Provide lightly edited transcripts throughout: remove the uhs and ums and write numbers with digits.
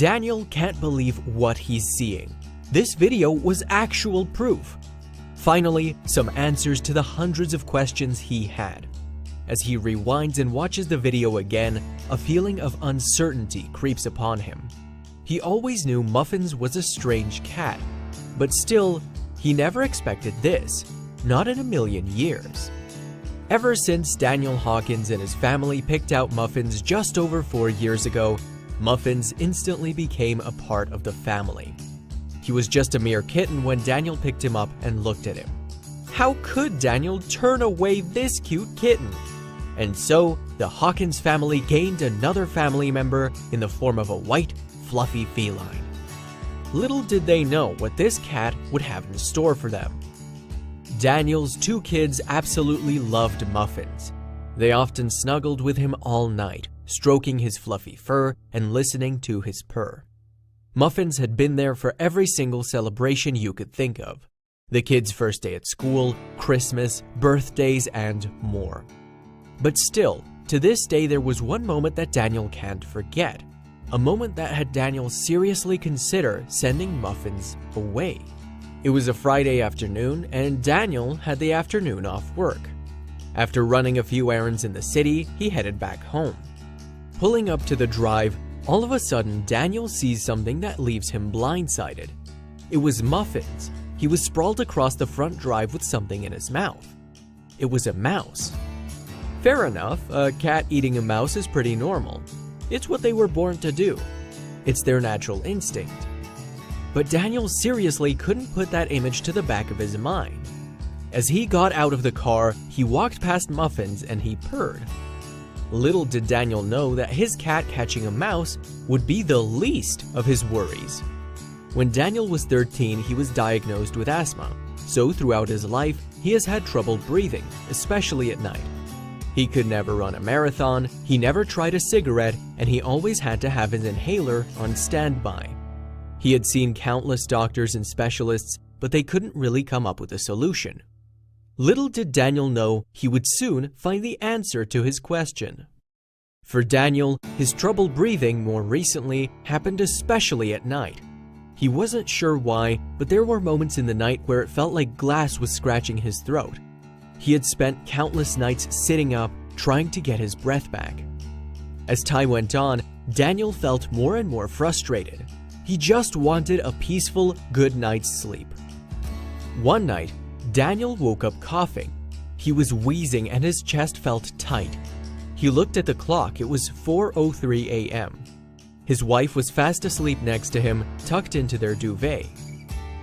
Daniel can't believe what he's seeing. This video was actual proof. Finally, some answers to the hundreds of questions he had. As he rewinds and watches the video again, a feeling of uncertainty creeps upon him. He always knew Muffins was a strange cat, but still, he never expected this, not in a million years. Ever since Daniel Hawkins and his family picked out Muffins just over 4 years ago, Muffins instantly became a part of the family. He was just a mere kitten when Daniel picked him up and looked at him. How could Daniel turn away this cute kitten? And so, the Hawkins family gained another family member in the form of a white, fluffy feline. Little did they know what this cat would have in store for them. Daniel's 2 kids absolutely loved Muffins. They often snuggled with him all night, stroking his fluffy fur and listening to his purr. Muffins had been there for every single celebration you could think of. The kids' first day at school, Christmas, birthdays, and more. But still, to this day there was one moment that Daniel can't forget. A moment that had Daniel seriously consider sending Muffins away. It was a Friday afternoon, and Daniel had the afternoon off work. After running a few errands in the city, he headed back home. Pulling up to the drive, all of a sudden Daniel sees something that leaves him blindsided. It was Muffins. He was sprawled across the front drive with something in his mouth. It was a mouse. Fair enough, a cat eating a mouse is pretty normal. It's what they were born to do. It's their natural instinct. But Daniel seriously couldn't put that image to the back of his mind. As he got out of the car, he walked past Muffins and he purred. Little did Daniel know that his cat catching a mouse would be the least of his worries. When Daniel was 13, he was diagnosed with asthma, so throughout his life, he has had trouble breathing, especially at night. He could never run a marathon, he never tried a cigarette, and he always had to have his inhaler on standby. He had seen countless doctors and specialists, but they couldn't really come up with a solution. Little did Daniel know he would soon find the answer to his question. For Daniel, his trouble breathing more recently happened especially at night. He wasn't sure why, but there were moments in the night where it felt like glass was scratching his throat. He had spent countless nights sitting up, trying to get his breath back. As time went on, Daniel felt more and more frustrated. He just wanted a peaceful, good night's sleep. One night, Daniel woke up coughing. He was wheezing and his chest felt tight. He looked at the clock. It was 4:03 a.m. His wife was fast asleep next to him, tucked into their duvet.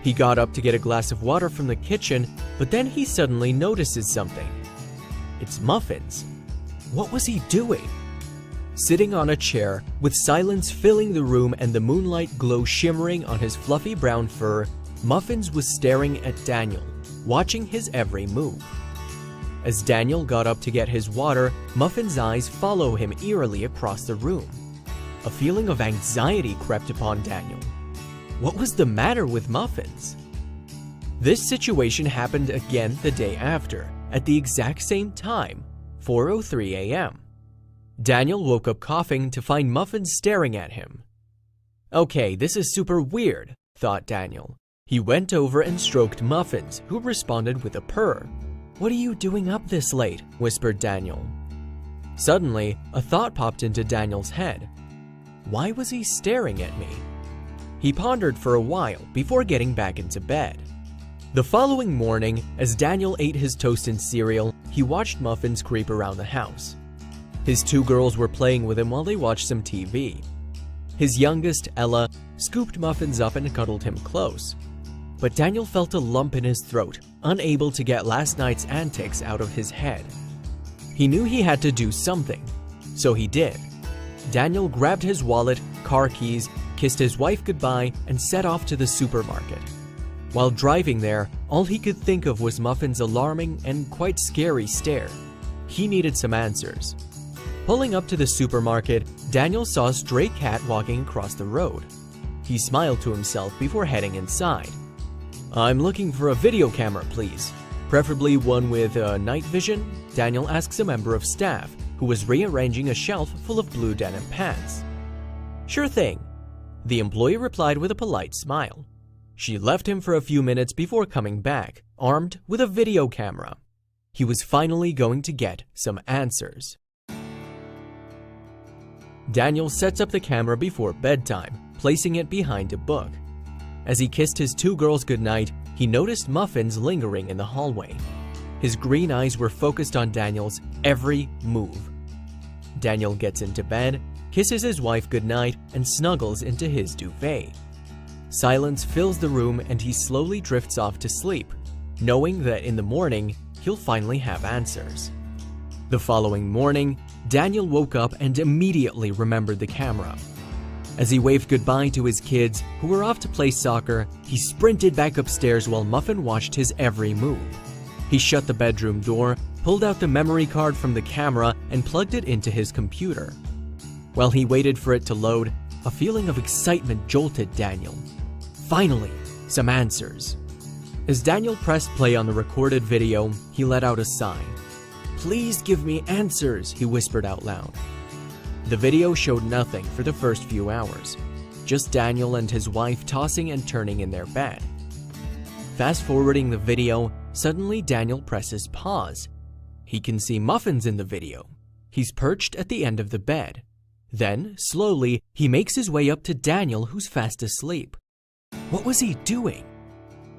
He got up to get a glass of water from the kitchen, but then he suddenly notices something. It's Muffins. What was he doing? Sitting on a chair, with silence filling the room and the moonlight glow shimmering on his fluffy brown fur, Muffins was staring at Daniel, watching his every move. As Daniel got up to get his water, Muffin's eyes follow him eerily across the room. A feeling of anxiety crept upon Daniel. What was the matter with Muffins? This situation happened again the day after, at the exact same time, 4:03 a.m. Daniel woke up coughing to find Muffins staring at him. Okay, this is super weird, thought Daniel. He went over and stroked Muffins, who responded with a purr. What are you doing up this late? Whispered Daniel. Suddenly, a thought popped into Daniel's head. Why was he staring at me? He pondered for a while before getting back into bed. The following morning, as Daniel ate his toast and cereal, he watched Muffins creep around the house. His 2 girls were playing with him while they watched some TV. His youngest, Ella, scooped Muffins up and cuddled him close. But Daniel felt a lump in his throat, unable to get last night's antics out of his head. He knew he had to do something, so he did. Daniel grabbed his wallet, car keys, kissed his wife goodbye, and set off to the supermarket. While driving there, all he could think of was Muffin's alarming and quite scary stare. He needed some answers. Pulling up to the supermarket, Daniel saw a stray cat walking across the road. He smiled to himself before heading inside. I'm looking for a video camera, please. Preferably one with night vision, Daniel asks a member of staff who was rearranging a shelf full of blue denim pants. Sure thing. The employee replied with a polite smile. She left him for a few minutes before coming back, armed with a video camera. He was finally going to get some answers. Daniel sets up the camera before bedtime, placing it behind a book. As he kissed his two girls goodnight, he noticed Muffins lingering in the hallway. His green eyes were focused on Daniel's every move. Daniel gets into bed, kisses his wife goodnight, and snuggles into his duvet. Silence fills the room and he slowly drifts off to sleep, knowing that in the morning, he'll finally have answers. The following morning, Daniel woke up and immediately remembered the camera. As he waved goodbye to his kids, who were off to play soccer, he sprinted back upstairs while Muffin watched his every move. He shut the bedroom door, pulled out the memory card from the camera, and plugged it into his computer. While he waited for it to load, a feeling of excitement jolted Daniel. Finally, some answers. As Daniel pressed play on the recorded video, he let out a sigh. "Please give me answers," he whispered out loud. The video showed nothing for the first few hours, just Daniel and his wife tossing and turning in their bed. Fast forwarding the video, suddenly Daniel presses pause. He can see Muffins in the video. He's perched at the end of the bed. Then, slowly, he makes his way up to Daniel, who's fast asleep. What was he doing?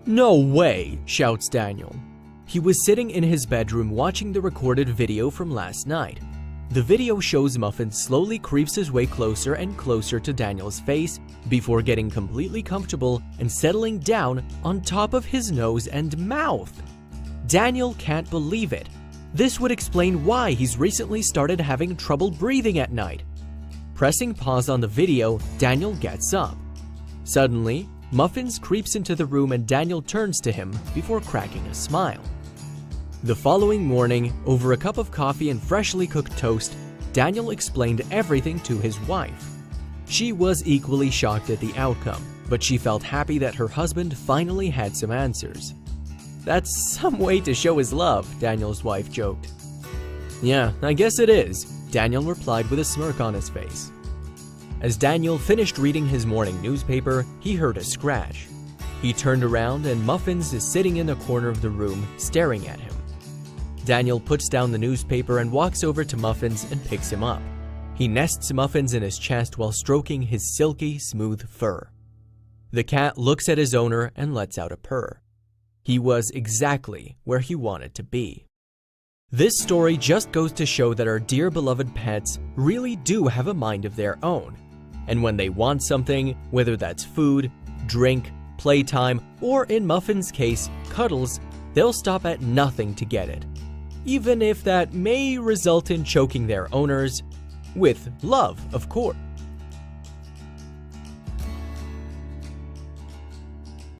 "No way!" shouts Daniel. He was sitting in his bedroom watching the recorded video from last night. The video shows Muffin slowly creeps his way closer and closer to Daniel's face before getting completely comfortable and settling down on top of his nose and mouth. Daniel can't believe it. This would explain why he's recently started having trouble breathing at night. Pressing pause on the video, Daniel gets up. Suddenly, Muffins creeps into the room and Daniel turns to him before cracking a smile. The following morning, over a cup of coffee and freshly cooked toast, Daniel explained everything to his wife. She was equally shocked at the outcome, but she felt happy that her husband finally had some answers. "That's some way to show his love," Daniel's wife joked. "Yeah, I guess it is," Daniel replied with a smirk on his face. As Daniel finished reading his morning newspaper, he heard a scratch. He turned around and Muffins is sitting in the corner of the room, staring at him. Daniel puts down the newspaper and walks over to Muffins and picks him up. He nests Muffins in his chest while stroking his silky, smooth fur. The cat looks at his owner and lets out a purr. He was exactly where he wanted to be. This story just goes to show that our dear beloved pets really do have a mind of their own. And when they want something, whether that's food, drink, playtime, or in Muffin's case, cuddles, they'll stop at nothing to get it. Even if that may result in choking their owners, with love, of course.